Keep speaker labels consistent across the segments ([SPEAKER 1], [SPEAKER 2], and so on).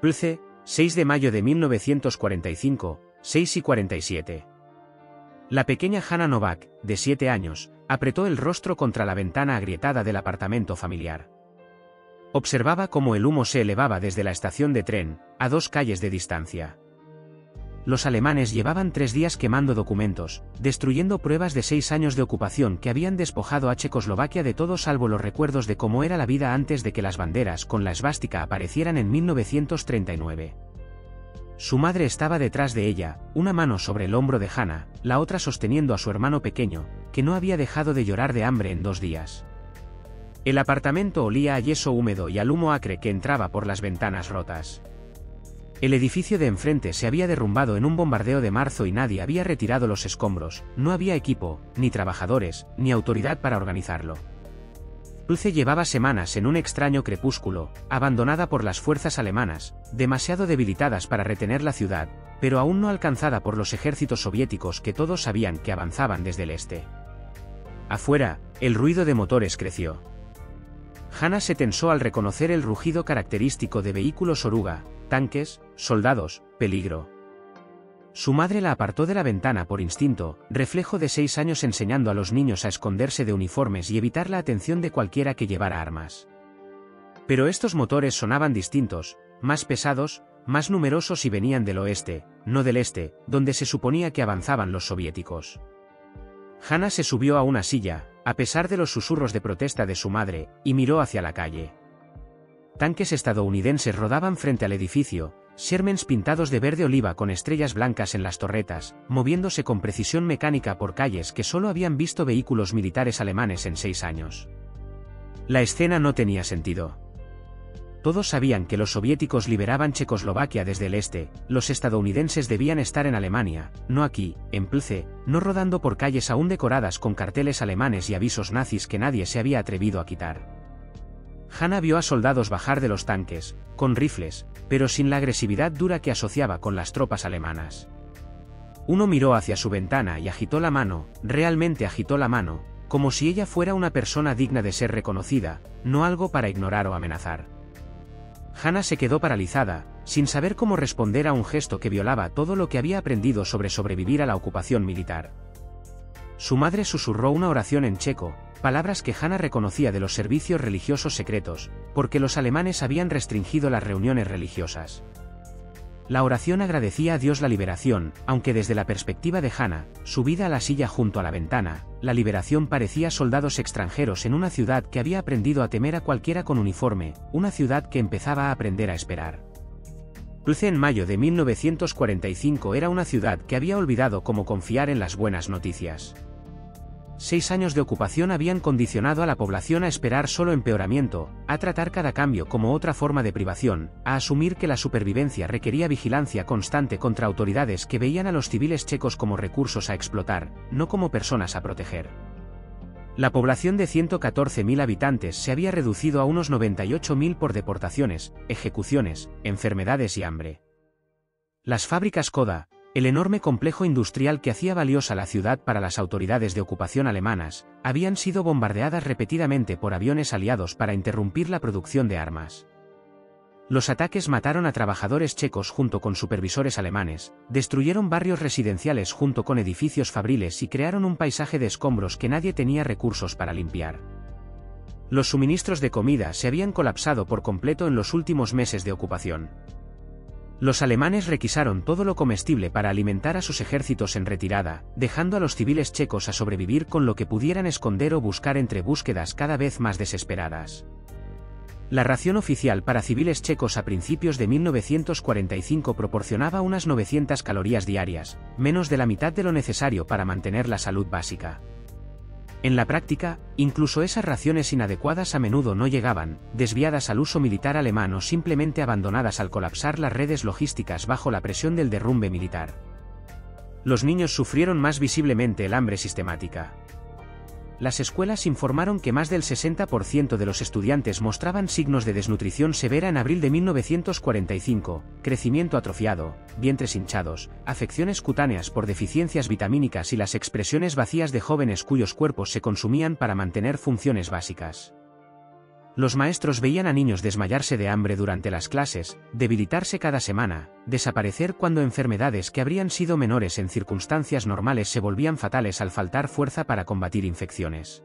[SPEAKER 1] Plze, 6 de mayo de 1945, 6:47. La pequeña Hanna Novak, de 7 años, apretó el rostro contra la ventana agrietada del apartamento familiar. Observaba cómo el humo se elevaba desde la estación de tren, a 2 calles de distancia. Los alemanes llevaban 3 días quemando documentos, destruyendo pruebas de 6 años de ocupación que habían despojado a Checoslovaquia de todo salvo los recuerdos de cómo era la vida antes de que las banderas con la esvástica aparecieran en 1939. Su madre estaba detrás de ella, una mano sobre el hombro de Hanna, la otra sosteniendo a su hermano pequeño, que no había dejado de llorar de hambre en 2 días. El apartamento olía a yeso húmedo y al humo acre que entraba por las ventanas rotas. El edificio de enfrente se había derrumbado en un bombardeo de marzo y nadie había retirado los escombros, no había equipo, ni trabajadores, ni autoridad para organizarlo. Plze llevaba semanas en un extraño crepúsculo, abandonada por las fuerzas alemanas, demasiado debilitadas para retener la ciudad, pero aún no alcanzada por los ejércitos soviéticos que todos sabían que avanzaban desde el este. Afuera, el ruido de motores creció. Hanna se tensó al reconocer el rugido característico de vehículos oruga, tanques, soldados, peligro. Su madre la apartó de la ventana por instinto, reflejo de 6 años enseñando a los niños a esconderse de uniformes y evitar la atención de cualquiera que llevara armas. Pero estos motores sonaban distintos, más pesados, más numerosos y venían del oeste, no del este, donde se suponía que avanzaban los soviéticos. Hanna se subió a una silla, a pesar de los susurros de protesta de su madre, y miró hacia la calle. Tanques estadounidenses rodaban frente al edificio, Shermans pintados de verde oliva con estrellas blancas en las torretas, moviéndose con precisión mecánica por calles que solo habían visto vehículos militares alemanes en 6 años. La escena no tenía sentido. Todos sabían que los soviéticos liberaban Checoslovaquia desde el este, los estadounidenses debían estar en Alemania, no aquí, en Plze, no rodando por calles aún decoradas con carteles alemanes y avisos nazis que nadie se había atrevido a quitar. Hanna vio a soldados bajar de los tanques, con rifles, pero sin la agresividad dura que asociaba con las tropas alemanas. Uno miró hacia su ventana y agitó la mano, realmente agitó la mano, como si ella fuera una persona digna de ser reconocida, no algo para ignorar o amenazar. Hanna se quedó paralizada, sin saber cómo responder a un gesto que violaba todo lo que había aprendido sobre sobrevivir a la ocupación militar. Su madre susurró una oración en checo, palabras que Hanna reconocía de los servicios religiosos secretos, porque los alemanes habían restringido las reuniones religiosas. La oración agradecía a Dios la liberación, aunque desde la perspectiva de Hanna, subida a la silla junto a la ventana, la liberación parecía soldados extranjeros en una ciudad que había aprendido a temer a cualquiera con uniforme, una ciudad que empezaba a aprender a esperar. Plze en mayo de 1945 era una ciudad que había olvidado cómo confiar en las buenas noticias. 6 años de ocupación habían condicionado a la población a esperar solo empeoramiento, a tratar cada cambio como otra forma de privación, a asumir que la supervivencia requería vigilancia constante contra autoridades que veían a los civiles checos como recursos a explotar, no como personas a proteger. La población de 114.000 habitantes se había reducido a unos 98.000 por deportaciones, ejecuciones, enfermedades y hambre. Las fábricas Koda, el enorme complejo industrial que hacía valiosa la ciudad para las autoridades de ocupación alemanas, habían sido bombardeadas repetidamente por aviones aliados para interrumpir la producción de armas. Los ataques mataron a trabajadores checos junto con supervisores alemanes, destruyeron barrios residenciales junto con edificios fabriles y crearon un paisaje de escombros que nadie tenía recursos para limpiar. Los suministros de comida se habían colapsado por completo en los últimos meses de ocupación. Los alemanes requisaron todo lo comestible para alimentar a sus ejércitos en retirada, dejando a los civiles checos a sobrevivir con lo que pudieran esconder o buscar entre búsquedas cada vez más desesperadas. La ración oficial para civiles checos a principios de 1945 proporcionaba unas 900 calorías diarias, menos de la mitad de lo necesario para mantener la salud básica. En la práctica, incluso esas raciones inadecuadas a menudo no llegaban, desviadas al uso militar alemán o simplemente abandonadas al colapsar las redes logísticas bajo la presión del derrumbe militar. Los niños sufrieron más visiblemente el hambre sistemática. Las escuelas informaron que más del 60% de los estudiantes mostraban signos de desnutrición severa en abril de 1945, crecimiento atrofiado, vientres hinchados, afecciones cutáneas por deficiencias vitamínicas y las expresiones vacías de jóvenes cuyos cuerpos se consumían para mantener funciones básicas. Los maestros veían a niños desmayarse de hambre durante las clases, debilitarse cada semana, desaparecer cuando enfermedades que habrían sido menores en circunstancias normales se volvían fatales al faltar fuerza para combatir infecciones.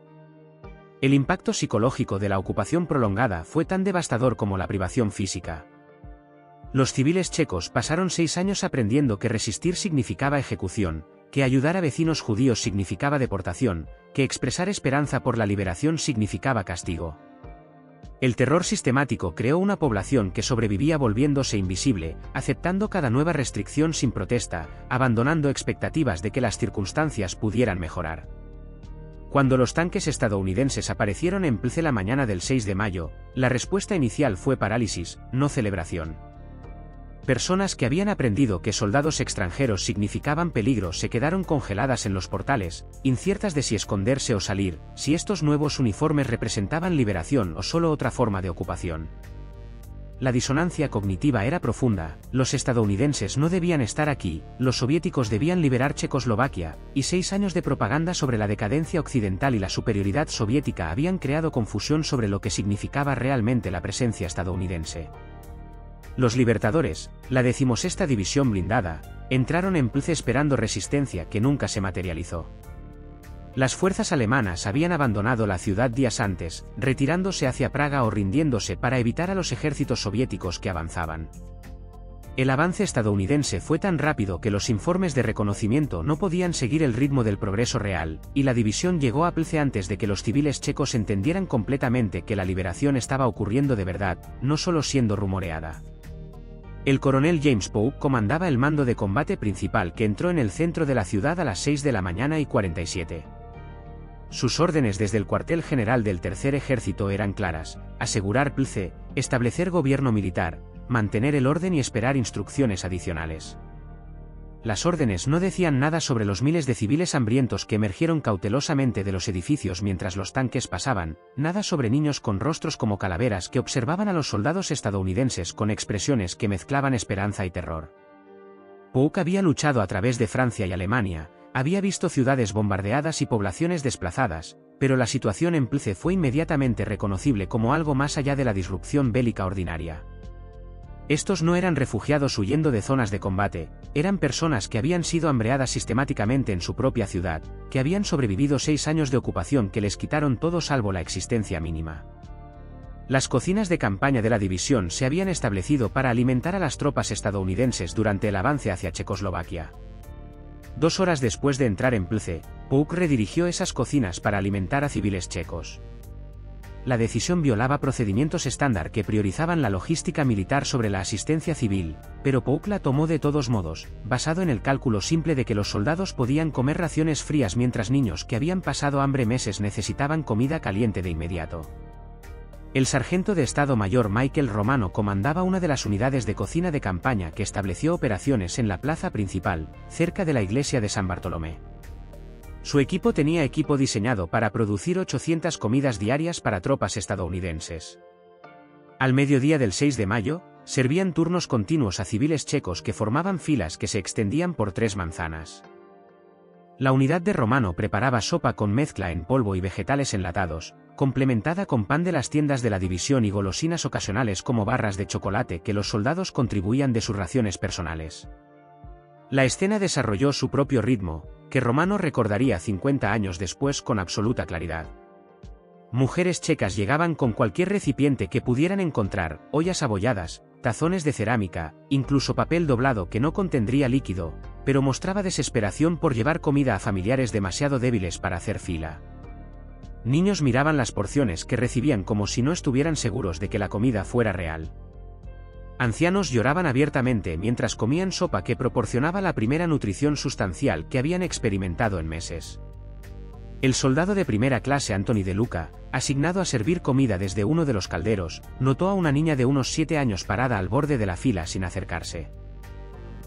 [SPEAKER 1] El impacto psicológico de la ocupación prolongada fue tan devastador como la privación física. Los civiles checos pasaron 6 años aprendiendo que resistir significaba ejecución, que ayudar a vecinos judíos significaba deportación, que expresar esperanza por la liberación significaba castigo. El terror sistemático creó una población que sobrevivía volviéndose invisible, aceptando cada nueva restricción sin protesta, abandonando expectativas de que las circunstancias pudieran mejorar. Cuando los tanques estadounidenses aparecieron en Plze la mañana del 6 de mayo, la respuesta inicial fue parálisis, no celebración. Personas que habían aprendido que soldados extranjeros significaban peligro se quedaron congeladas en los portales, inciertas de si esconderse o salir, si estos nuevos uniformes representaban liberación o solo otra forma de ocupación. La disonancia cognitiva era profunda, los estadounidenses no debían estar aquí, los soviéticos debían liberar Checoslovaquia, y 6 años de propaganda sobre la decadencia occidental y la superioridad soviética habían creado confusión sobre lo que significaba realmente la presencia estadounidense. Los libertadores, la 16ª División Blindada, entraron en Plze esperando resistencia que nunca se materializó. Las fuerzas alemanas habían abandonado la ciudad días antes, retirándose hacia Praga o rindiéndose para evitar a los ejércitos soviéticos que avanzaban. El avance estadounidense fue tan rápido que los informes de reconocimiento no podían seguir el ritmo del progreso real, y la división llegó a Plze antes de que los civiles checos entendieran completamente que la liberación estaba ocurriendo de verdad, no solo siendo rumoreada. El coronel James Polk comandaba el mando de combate principal que entró en el centro de la ciudad a las 6 de la mañana y 47. Sus órdenes desde el cuartel general del Tercer Ejército eran claras: asegurar Plze, establecer gobierno militar, mantener el orden y esperar instrucciones adicionales. Las órdenes no decían nada sobre los miles de civiles hambrientos que emergieron cautelosamente de los edificios mientras los tanques pasaban, nada sobre niños con rostros como calaveras que observaban a los soldados estadounidenses con expresiones que mezclaban esperanza y terror. Polk había luchado a través de Francia y Alemania, había visto ciudades bombardeadas y poblaciones desplazadas, pero la situación en Plze fue inmediatamente reconocible como algo más allá de la disrupción bélica ordinaria. Estos no eran refugiados huyendo de zonas de combate, eran personas que habían sido hambreadas sistemáticamente en su propia ciudad, que habían sobrevivido 6 años de ocupación que les quitaron todo salvo la existencia mínima. Las cocinas de campaña de la división se habían establecido para alimentar a las tropas estadounidenses durante el avance hacia Checoslovaquia. 2 horas después de entrar en Plze, Polk redirigió esas cocinas para alimentar a civiles checos. La decisión violaba procedimientos estándar que priorizaban la logística militar sobre la asistencia civil, pero Polk la tomó de todos modos, basado en el cálculo simple de que los soldados podían comer raciones frías mientras niños que habían pasado hambre meses necesitaban comida caliente de inmediato. El sargento de Estado Mayor Michael Romano comandaba una de las unidades de cocina de campaña que estableció operaciones en la plaza principal, cerca de la iglesia de San Bartolomé. Su equipo tenía equipo diseñado para producir 800 comidas diarias para tropas estadounidenses. Al mediodía del 6 de mayo, servían turnos continuos a civiles checos que formaban filas que se extendían por 3 manzanas. La unidad de Romano preparaba sopa con mezcla en polvo y vegetales enlatados, complementada con pan de las tiendas de la división y golosinas ocasionales como barras de chocolate que los soldados contribuían de sus raciones personales. La escena desarrolló su propio ritmo, que Romano recordaría 50 años después con absoluta claridad. Mujeres checas llegaban con cualquier recipiente que pudieran encontrar, ollas abolladas, tazones de cerámica, incluso papel doblado que no contendría líquido, pero mostraba desesperación por llevar comida a familiares demasiado débiles para hacer fila. Niños miraban las porciones que recibían como si no estuvieran seguros de que la comida fuera real. Ancianos lloraban abiertamente mientras comían sopa que proporcionaba la primera nutrición sustancial que habían experimentado en meses. El soldado de primera clase Anthony De Luca, asignado a servir comida desde uno de los calderos, notó a una niña de unos 7 años parada al borde de la fila sin acercarse.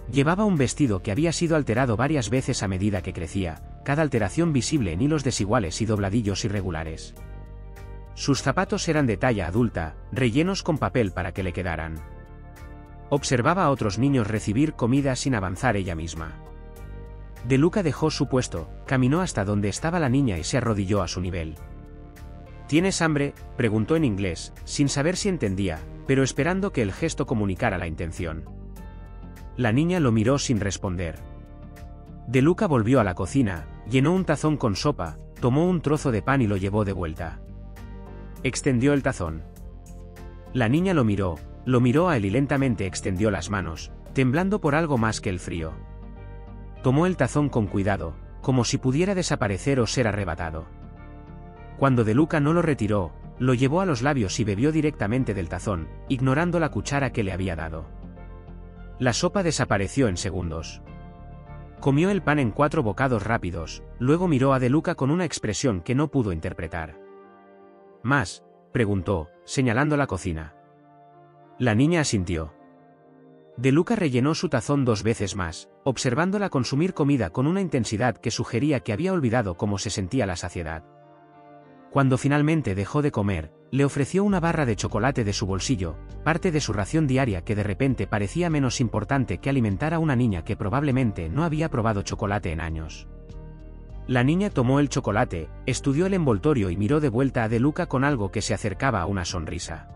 [SPEAKER 1] Llevaba un vestido que había sido alterado varias veces a medida que crecía, cada alteración visible en hilos desiguales y dobladillos irregulares. Sus zapatos eran de talla adulta, rellenos con papel para que le quedaran. Observaba a otros niños recibir comida sin avanzar ella misma. De Luca dejó su puesto, caminó hasta donde estaba la niña y se arrodilló a su nivel. ¿Tienes hambre?, preguntó en inglés, sin saber si entendía, pero esperando que el gesto comunicara la intención. La niña lo miró sin responder. De Luca volvió a la cocina, llenó un tazón con sopa, tomó un trozo de pan y lo llevó de vuelta. Extendió el tazón. La niña lo miró a él y lentamente extendió las manos, temblando por algo más que el frío. Tomó el tazón con cuidado, como si pudiera desaparecer o ser arrebatado. Cuando De Luca no lo retiró, lo llevó a los labios y bebió directamente del tazón, ignorando la cuchara que le había dado. La sopa desapareció en segundos. Comió el pan en 4 bocados rápidos, luego miró a De Luca con una expresión que no pudo interpretar. ¿Más?, preguntó, señalando la cocina. La niña asintió. De Luca rellenó su tazón 2 veces más, observándola consumir comida con una intensidad que sugería que había olvidado cómo se sentía la saciedad. Cuando finalmente dejó de comer, le ofreció una barra de chocolate de su bolsillo, parte de su ración diaria que de repente parecía menos importante que alimentar a una niña que probablemente no había probado chocolate en años. La niña tomó el chocolate, estudió el envoltorio y miró de vuelta a De Luca con algo que se acercaba a una sonrisa.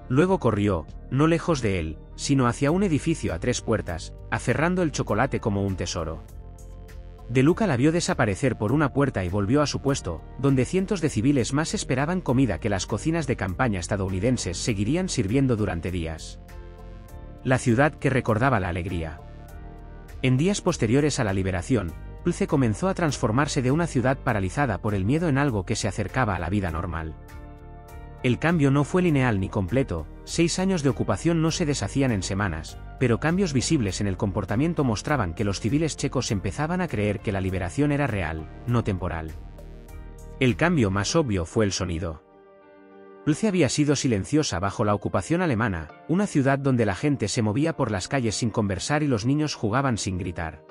[SPEAKER 1] Luego corrió, no lejos de él, sino hacia un edificio a 3 puertas, aferrando el chocolate como un tesoro. De Luca la vio desaparecer por una puerta y volvió a su puesto, donde cientos de civiles más esperaban comida que las cocinas de campaña estadounidenses seguirían sirviendo durante días. La ciudad que recordaba la alegría. En días posteriores a la liberación, Plce comenzó a transformarse de una ciudad paralizada por el miedo en algo que se acercaba a la vida normal. El cambio no fue lineal ni completo, 6 años de ocupación no se deshacían en semanas, pero cambios visibles en el comportamiento mostraban que los civiles checos empezaban a creer que la liberación era real, no temporal. El cambio más obvio fue el sonido. Plce había sido silenciosa bajo la ocupación alemana, una ciudad donde la gente se movía por las calles sin conversar y los niños jugaban sin gritar.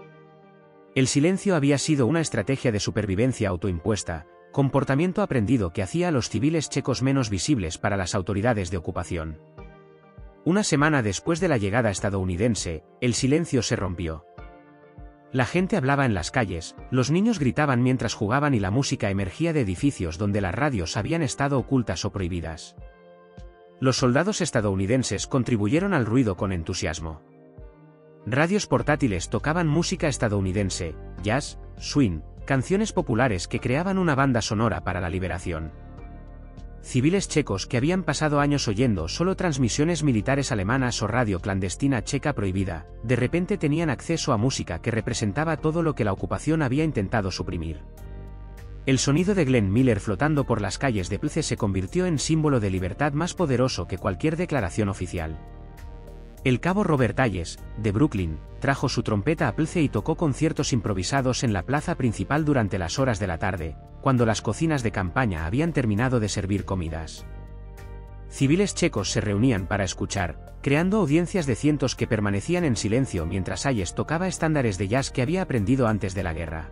[SPEAKER 1] El silencio había sido una estrategia de supervivencia autoimpuesta, comportamiento aprendido que hacía a los civiles checos menos visibles para las autoridades de ocupación. Una semana después de la llegada estadounidense, el silencio se rompió. La gente hablaba en las calles, los niños gritaban mientras jugaban y la música emergía de edificios donde las radios habían estado ocultas o prohibidas. Los soldados estadounidenses contribuyeron al ruido con entusiasmo. Radios portátiles tocaban música estadounidense, jazz, swing, canciones populares que creaban una banda sonora para la liberación. Civiles checos que habían pasado años oyendo solo transmisiones militares alemanas o radio clandestina checa prohibida, de repente tenían acceso a música que representaba todo lo que la ocupación había intentado suprimir. El sonido de Glenn Miller flotando por las calles de Plce se convirtió en símbolo de libertad más poderoso que cualquier declaración oficial. El cabo Robert Hayes, de Brooklyn, trajo su trompeta a Plce y tocó conciertos improvisados en la plaza principal durante las horas de la tarde, cuando las cocinas de campaña habían terminado de servir comidas. Civiles checos se reunían para escuchar, creando audiencias de cientos que permanecían en silencio mientras Hayes tocaba estándares de jazz que había aprendido antes de la guerra.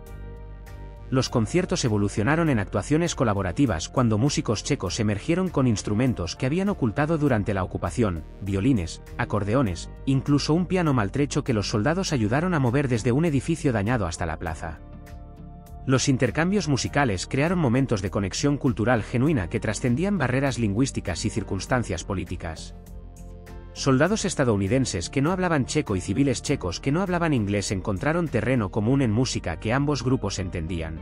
[SPEAKER 1] Los conciertos evolucionaron en actuaciones colaborativas cuando músicos checos emergieron con instrumentos que habían ocultado durante la ocupación, violines, acordeones, incluso un piano maltrecho que los soldados ayudaron a mover desde un edificio dañado hasta la plaza. Los intercambios musicales crearon momentos de conexión cultural genuina que trascendían barreras lingüísticas y circunstancias políticas. Soldados estadounidenses que no hablaban checo y civiles checos que no hablaban inglés encontraron terreno común en música que ambos grupos entendían.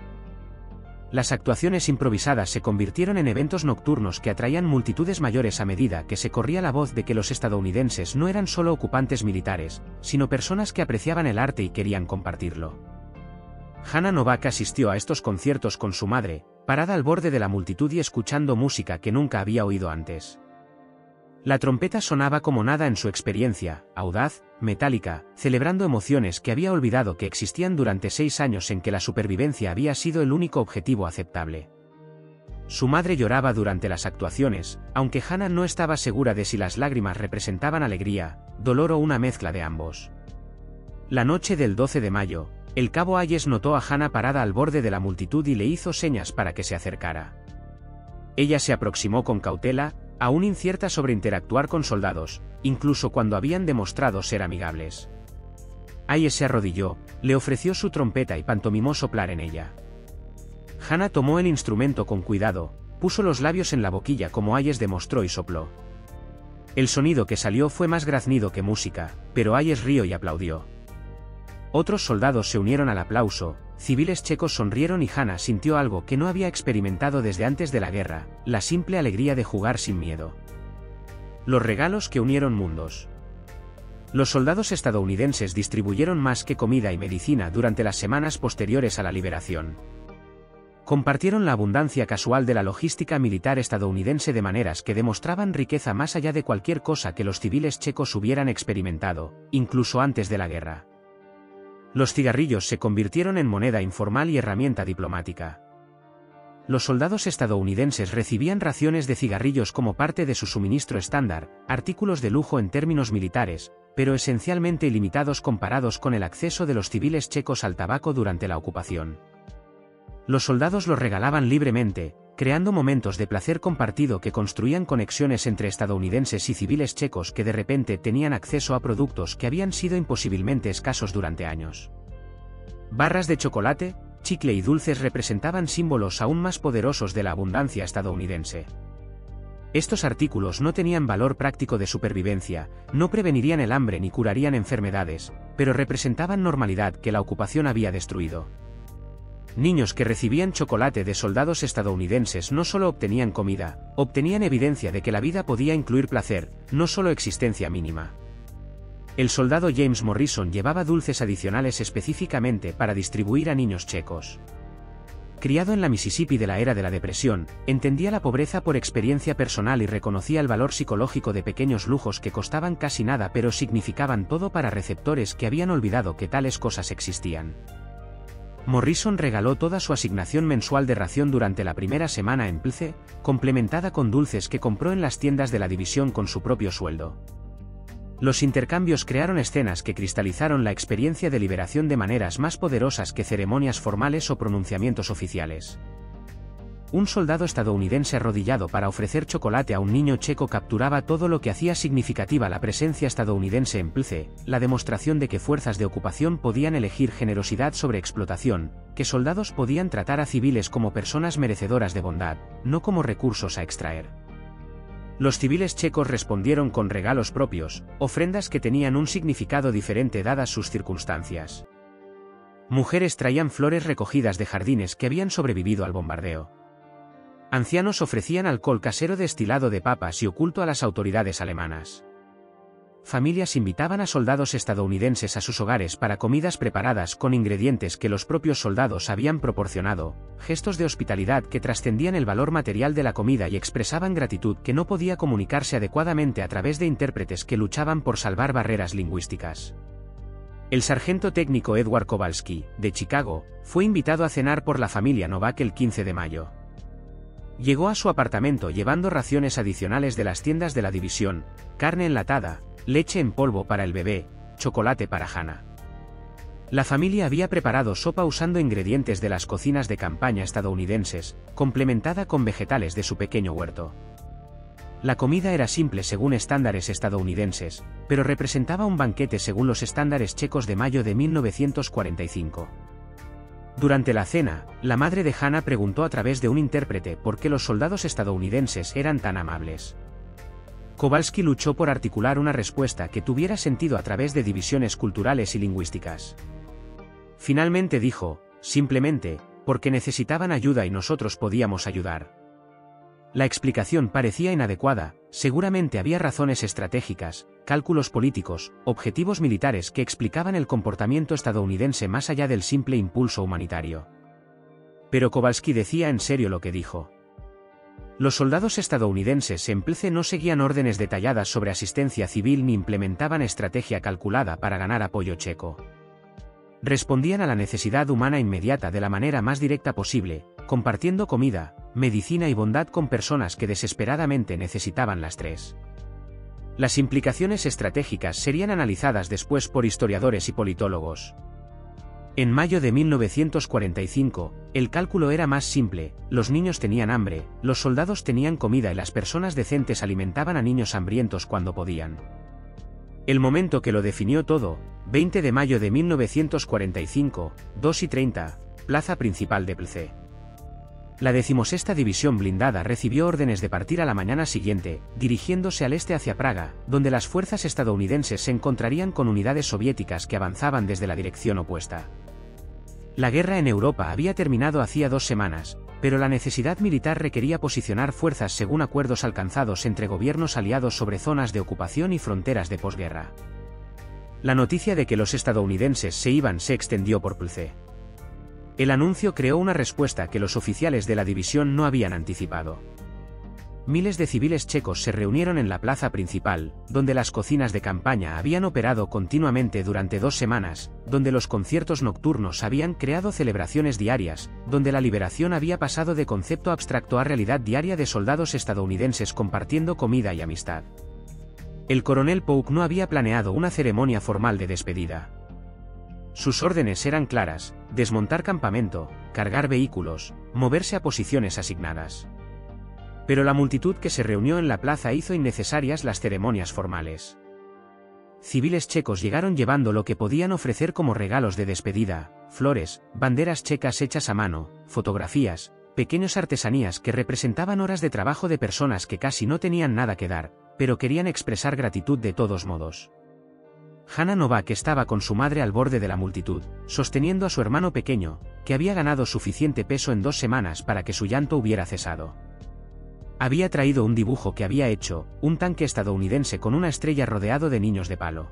[SPEAKER 1] Las actuaciones improvisadas se convirtieron en eventos nocturnos que atraían multitudes mayores a medida que se corría la voz de que los estadounidenses no eran solo ocupantes militares, sino personas que apreciaban el arte y querían compartirlo. Hannah Novak asistió a estos conciertos con su madre, parada al borde de la multitud y escuchando música que nunca había oído antes. La trompeta sonaba como nada en su experiencia, audaz, metálica, celebrando emociones que había olvidado que existían durante 6 años en que la supervivencia había sido el único objetivo aceptable. Su madre lloraba durante las actuaciones, aunque Hannah no estaba segura de si las lágrimas representaban alegría, dolor o una mezcla de ambos. La noche del 12 de mayo, el cabo Hayes notó a Hannah parada al borde de la multitud y le hizo señas para que se acercara. Ella se aproximó con cautela, aún incierta sobre interactuar con soldados, incluso cuando habían demostrado ser amigables. Hayes se arrodilló, le ofreció su trompeta y pantomimó soplar en ella. Hannah tomó el instrumento con cuidado, puso los labios en la boquilla como Hayes demostró y sopló. El sonido que salió fue más graznido que música, pero Hayes rió y aplaudió. Otros soldados se unieron al aplauso, civiles checos sonrieron y Hannah sintió algo que no había experimentado desde antes de la guerra, la simple alegría de jugar sin miedo. Los regalos que unieron mundos. Los soldados estadounidenses distribuyeron más que comida y medicina durante las semanas posteriores a la liberación. Compartieron la abundancia casual de la logística militar estadounidense de maneras que demostraban riqueza más allá de cualquier cosa que los civiles checos hubieran experimentado, incluso antes de la guerra. Los cigarrillos se convirtieron en moneda informal y herramienta diplomática. Los soldados estadounidenses recibían raciones de cigarrillos como parte de su suministro estándar, artículos de lujo en términos militares, pero esencialmente ilimitados comparados con el acceso de los civiles checos al tabaco durante la ocupación. Los soldados los regalaban libremente, creando momentos de placer compartido que construían conexiones entre estadounidenses y civiles checos que de repente tenían acceso a productos que habían sido imposiblemente escasos durante años. Barras de chocolate, chicle y dulces representaban símbolos aún más poderosos de la abundancia estadounidense. Estos artículos no tenían valor práctico de supervivencia, no prevenirían el hambre ni curarían enfermedades, pero representaban normalidad que la ocupación había destruido. Niños que recibían chocolate de soldados estadounidenses no solo obtenían comida, obtenían evidencia de que la vida podía incluir placer, no solo existencia mínima. El soldado James Morrison llevaba dulces adicionales específicamente para distribuir a niños checos. Criado en la Mississippi de la era de la Depresión, entendía la pobreza por experiencia personal y reconocía el valor psicológico de pequeños lujos que costaban casi nada pero significaban todo para receptores que habían olvidado que tales cosas existían. Morrison regaló toda su asignación mensual de ración durante la primera semana en Plce, complementada con dulces que compró en las tiendas de la división con su propio sueldo. Los intercambios crearon escenas que cristalizaron la experiencia de liberación de maneras más poderosas que ceremonias formales o pronunciamientos oficiales. Un soldado estadounidense arrodillado para ofrecer chocolate a un niño checo capturaba todo lo que hacía significativa la presencia estadounidense en Plce, la demostración de que fuerzas de ocupación podían elegir generosidad sobre explotación, que soldados podían tratar a civiles como personas merecedoras de bondad, no como recursos a extraer. Los civiles checos respondieron con regalos propios, ofrendas que tenían un significado diferente dadas sus circunstancias. Mujeres traían flores recogidas de jardines que habían sobrevivido al bombardeo. Ancianos ofrecían alcohol casero destilado de papas y oculto a las autoridades alemanas. Familias invitaban a soldados estadounidenses a sus hogares para comidas preparadas con ingredientes que los propios soldados habían proporcionado, gestos de hospitalidad que trascendían el valor material de la comida y expresaban gratitud que no podía comunicarse adecuadamente a través de intérpretes que luchaban por salvar barreras lingüísticas. El sargento técnico Edward Kowalski, de Chicago, fue invitado a cenar por la familia Novak el 15 de mayo. Llegó a su apartamento llevando raciones adicionales de las tiendas de la división, carne enlatada, leche en polvo para el bebé, chocolate para Hannah. La familia había preparado sopa usando ingredientes de las cocinas de campaña estadounidenses, complementada con vegetales de su pequeño huerto. La comida era simple según estándares estadounidenses, pero representaba un banquete según los estándares checos de mayo de 1945. Durante la cena, la madre de Hannah preguntó a través de un intérprete por qué los soldados estadounidenses eran tan amables. Kowalski luchó por articular una respuesta que tuviera sentido a través de divisiones culturales y lingüísticas. Finalmente dijo, simplemente, porque necesitaban ayuda y nosotros podíamos ayudar. La explicación parecía inadecuada, seguramente había razones estratégicas, cálculos políticos, objetivos militares que explicaban el comportamiento estadounidense más allá del simple impulso humanitario. Pero Kowalski decía en serio lo que dijo. Los soldados estadounidenses en Plce no seguían órdenes detalladas sobre asistencia civil ni implementaban estrategia calculada para ganar apoyo checo. Respondían a la necesidad humana inmediata de la manera más directa posible, compartiendo comida, medicina y bondad con personas que desesperadamente necesitaban las tres. Las implicaciones estratégicas serían analizadas después por historiadores y politólogos. En mayo de 1945, el cálculo era más simple, los niños tenían hambre, los soldados tenían comida y las personas decentes alimentaban a niños hambrientos cuando podían. El momento que lo definió todo, 20 de mayo de 1945, 2:30, plaza principal de Plce. La 16ª División Blindada recibió órdenes de partir a la mañana siguiente, dirigiéndose al este hacia Praga, donde las fuerzas estadounidenses se encontrarían con unidades soviéticas que avanzaban desde la dirección opuesta. La guerra en Europa había terminado hacía 2 semanas, pero la necesidad militar requería posicionar fuerzas según acuerdos alcanzados entre gobiernos aliados sobre zonas de ocupación y fronteras de posguerra. La noticia de que los estadounidenses se iban se extendió por Plzeň. El anuncio creó una respuesta que los oficiales de la división no habían anticipado. Miles de civiles checos se reunieron en la plaza principal, donde las cocinas de campaña habían operado continuamente durante 2 semanas, donde los conciertos nocturnos habían creado celebraciones diarias, donde la liberación había pasado de concepto abstracto a realidad diaria de soldados estadounidenses compartiendo comida y amistad. El coronel Polk no había planeado una ceremonia formal de despedida. Sus órdenes eran claras: desmontar campamento, cargar vehículos, moverse a posiciones asignadas. Pero la multitud que se reunió en la plaza hizo innecesarias las ceremonias formales. Civiles checos llegaron llevando lo que podían ofrecer como regalos de despedida: flores, banderas checas hechas a mano, fotografías, pequeñas artesanías que representaban horas de trabajo de personas que casi no tenían nada que dar, pero querían expresar gratitud de todos modos. Hanna Novak estaba con su madre al borde de la multitud, sosteniendo a su hermano pequeño, que había ganado suficiente peso en 2 semanas para que su llanto hubiera cesado. Había traído un dibujo que había hecho, un tanque estadounidense con una estrella rodeado de niños de palo.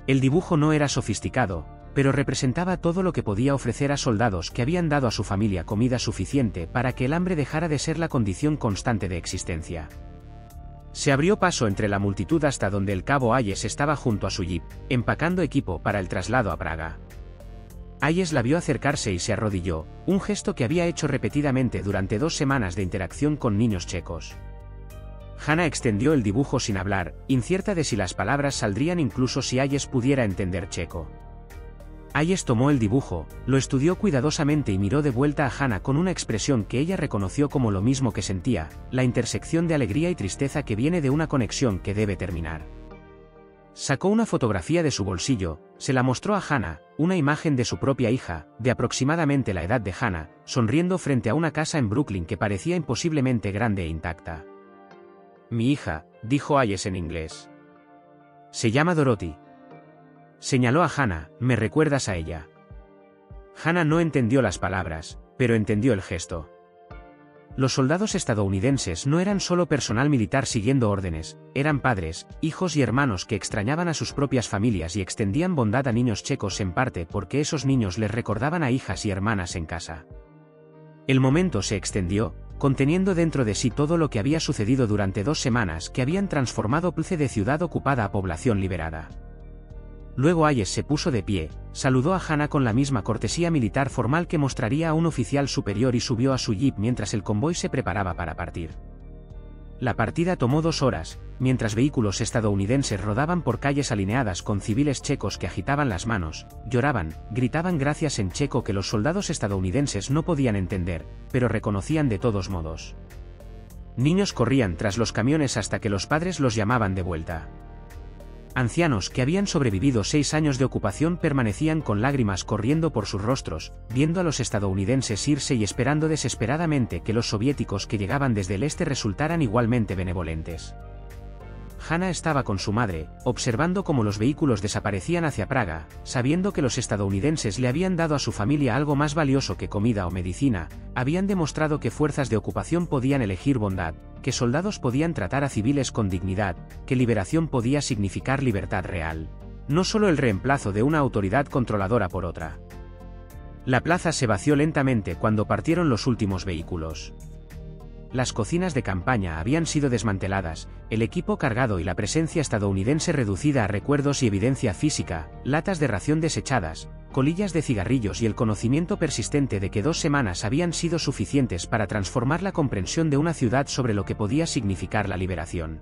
[SPEAKER 1] El dibujo no era sofisticado, pero representaba todo lo que podía ofrecer a soldados que habían dado a su familia comida suficiente para que el hambre dejara de ser la condición constante de existencia. Se abrió paso entre la multitud hasta donde el cabo Hayes estaba junto a su jeep, empacando equipo para el traslado a Praga. Hayes la vio acercarse y se arrodilló, un gesto que había hecho repetidamente durante 2 semanas de interacción con niños checos. Hanna extendió el dibujo sin hablar, incierta de si las palabras saldrían incluso si Hayes pudiera entender checo. Hayes tomó el dibujo, lo estudió cuidadosamente y miró de vuelta a Hanna con una expresión que ella reconoció como lo mismo que sentía: la intersección de alegría y tristeza que viene de una conexión que debe terminar. Sacó una fotografía de su bolsillo, se la mostró a Hanna, una imagen de su propia hija, de aproximadamente la edad de Hanna, sonriendo frente a una casa en Brooklyn que parecía imposiblemente grande e intacta. «Mi hija», dijo Hayes en inglés. «Se llama Dorothy». Señaló a Hanna: «¿Me recuerdas a ella?». Hanna no entendió las palabras, pero entendió el gesto. Los soldados estadounidenses no eran solo personal militar siguiendo órdenes, eran padres, hijos y hermanos que extrañaban a sus propias familias y extendían bondad a niños checos en parte porque esos niños les recordaban a hijas y hermanas en casa. El momento se extendió, conteniendo dentro de sí todo lo que había sucedido durante 2 semanas que habían transformado Plzeň de ciudad ocupada a población liberada. Luego Hayes se puso de pie, saludó a Hanna con la misma cortesía militar formal que mostraría a un oficial superior y subió a su jeep mientras el convoy se preparaba para partir. La partida tomó 2 horas, mientras vehículos estadounidenses rodaban por calles alineadas con civiles checos que agitaban las manos, lloraban, gritaban gracias en checo que los soldados estadounidenses no podían entender, pero reconocían de todos modos. Niños corrían tras los camiones hasta que los padres los llamaban de vuelta. Ancianos que habían sobrevivido 6 años de ocupación permanecían con lágrimas corriendo por sus rostros, viendo a los estadounidenses irse y esperando desesperadamente que los soviéticos que llegaban desde el este resultaran igualmente benevolentes. Hanna estaba con su madre, observando cómo los vehículos desaparecían hacia Praga, sabiendo que los estadounidenses le habían dado a su familia algo más valioso que comida o medicina, habían demostrado que fuerzas de ocupación podían elegir bondad, que soldados podían tratar a civiles con dignidad, que liberación podía significar libertad real. No solo el reemplazo de una autoridad controladora por otra. La plaza se vació lentamente cuando partieron los últimos vehículos. Las cocinas de campaña habían sido desmanteladas, el equipo cargado y la presencia estadounidense reducida a recuerdos y evidencia física, latas de ración desechadas, colillas de cigarrillos y el conocimiento persistente de que 2 semanas habían sido suficientes para transformar la comprensión de una ciudad sobre lo que podía significar la liberación.